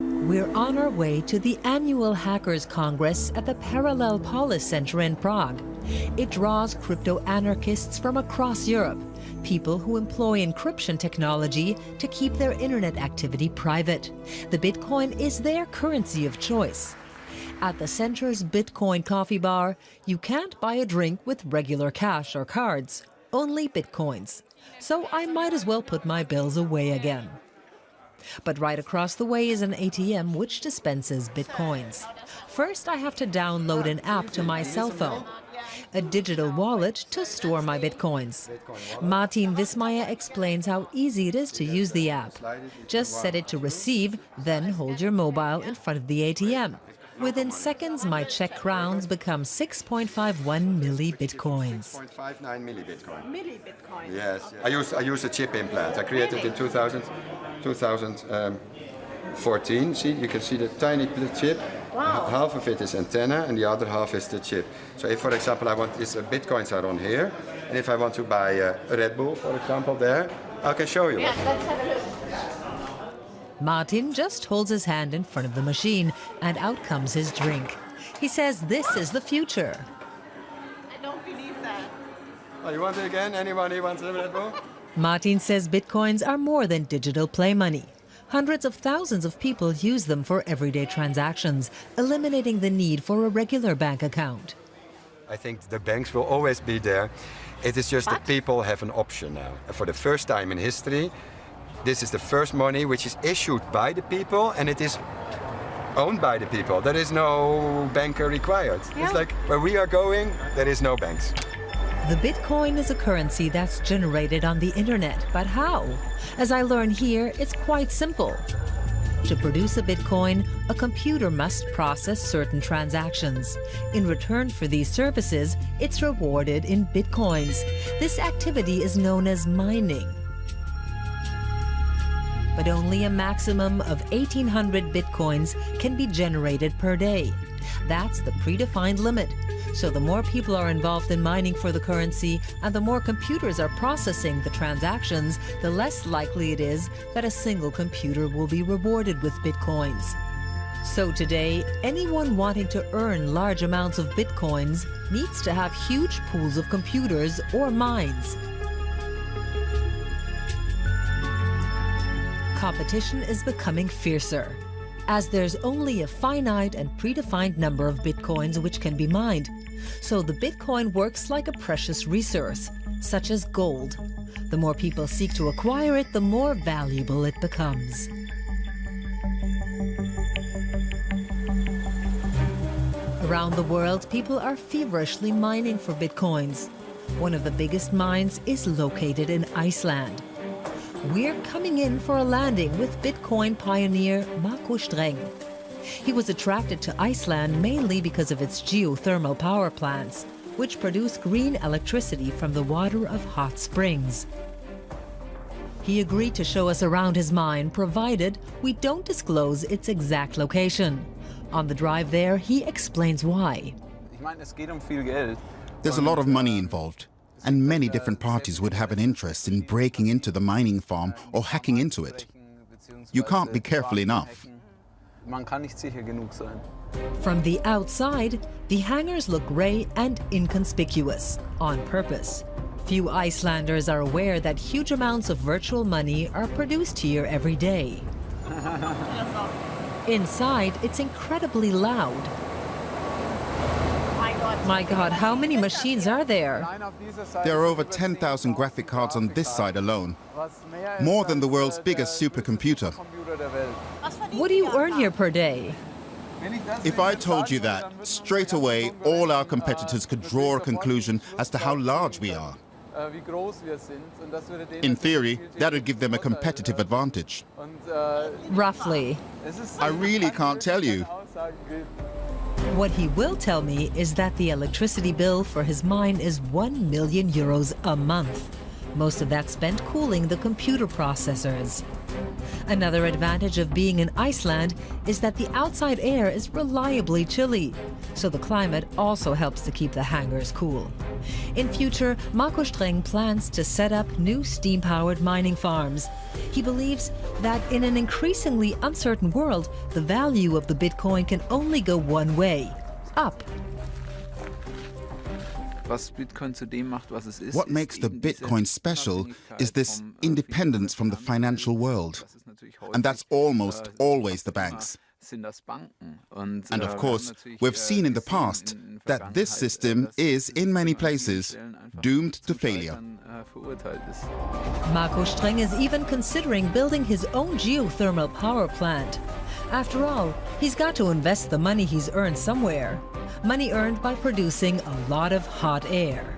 We're on our way to the annual Hackers Congress at the Parallel Polis Center in Prague. It draws crypto-anarchists from across Europe, people who employ encryption technology to keep their internet activity private. The Bitcoin is their currency of choice. At the center's Bitcoin coffee bar, you can't buy a drink with regular cash or cards, only Bitcoins. So I might as well put my bills away again. But right across the way is an ATM which dispenses Bitcoins. First, I have to download an app to my cell phone, a digital wallet to store my Bitcoins. Martin Wismeier explains how easy it is to use the app. Just set it to receive, then hold your mobile in front of the ATM. Within seconds, my Czech crowns become 6.51 milli-Bitcoins. 6.59 milli-Bitcoin. Milli-Bitcoin? Yes. I use a chip implant. I created in 2014. See, you can see the tiny chip. Wow. Half of it is antenna and the other half is the chip. So if, for example, I want these Bitcoins are on here, and if I want to buy a Red Bull, for example, there, I can show you. Yeah, let's have a look. Martin just holds his hand in front of the machine, and out comes his drink. He says this is the future. I don't believe that. Oh, you want it again? Anybody wants a Red Bull? Martin says Bitcoins are more than digital play money. Hundreds of thousands of people use them for everyday transactions, eliminating the need for a regular bank account. I think the banks will always be there. It is just that people have an option now. For the first time in history, this is the first money which is issued by the people and it is owned by the people. There is no banker required. Yeah. It's like where we are going, there is no banks. The Bitcoin is a currency that's generated on the internet, but how? As I learn here, it's quite simple. To produce a Bitcoin, a computer must process certain transactions. In return for these services, it's rewarded in Bitcoins. This activity is known as mining. But only a maximum of 1,800 Bitcoins can be generated per day. That's the predefined limit. So the more people are involved in mining for the currency and the more computers are processing the transactions, the less likely it is that a single computer will be rewarded with Bitcoins. So today, anyone wanting to earn large amounts of Bitcoins needs to have huge pools of computers or mines. Competition is becoming fiercer, as there's only a finite and predefined number of Bitcoins which can be mined. So the Bitcoin works like a precious resource, such as gold. The more people seek to acquire it, the more valuable it becomes. Around the world, people are feverishly mining for Bitcoins. One of the biggest mines is located in Iceland. We're coming in for a landing with Bitcoin pioneer Markus Streng. He was attracted to Iceland mainly because of its geothermal power plants, which produce green electricity from the water of hot springs. He agreed to show us around his mine, provided we don't disclose its exact location. On the drive there, he explains why. There's a lot of money involved. And many different parties would have an interest in breaking into the mining farm or hacking into it. You can't be careful enough. From the outside, the hangars look grey and inconspicuous, on purpose. Few Icelanders are aware that huge amounts of virtual money are produced here every day. Inside, it's incredibly loud. My God, how many machines are there? There are over 10,000 graphic cards on this side alone. More than the world's biggest supercomputer. What do you earn here per day? If I told you that, straight away, all our competitors could draw a conclusion as to how large we are. In theory, that would give them a competitive advantage. Roughly. I really can't tell you. What he will tell me is that the electricity bill for his mine is €1 million a month. Most of that spent cooling the computer processors. Another advantage of being in Iceland is that the outside air is reliably chilly, so the climate also helps to keep the hangars cool. In future, Marco Streng plans to set up new steam-powered mining farms. He believes that in an increasingly uncertain world, the value of the Bitcoin can only go one way, up. What makes the Bitcoin special is this independence from the financial world. And that's almost always the banks. And of course, we've seen in the past that this system is, in many places, doomed to failure. Marco Streng is even considering building his own geothermal power plant. After all, he's got to invest the money he's earned somewhere. Money earned by producing a lot of hot air.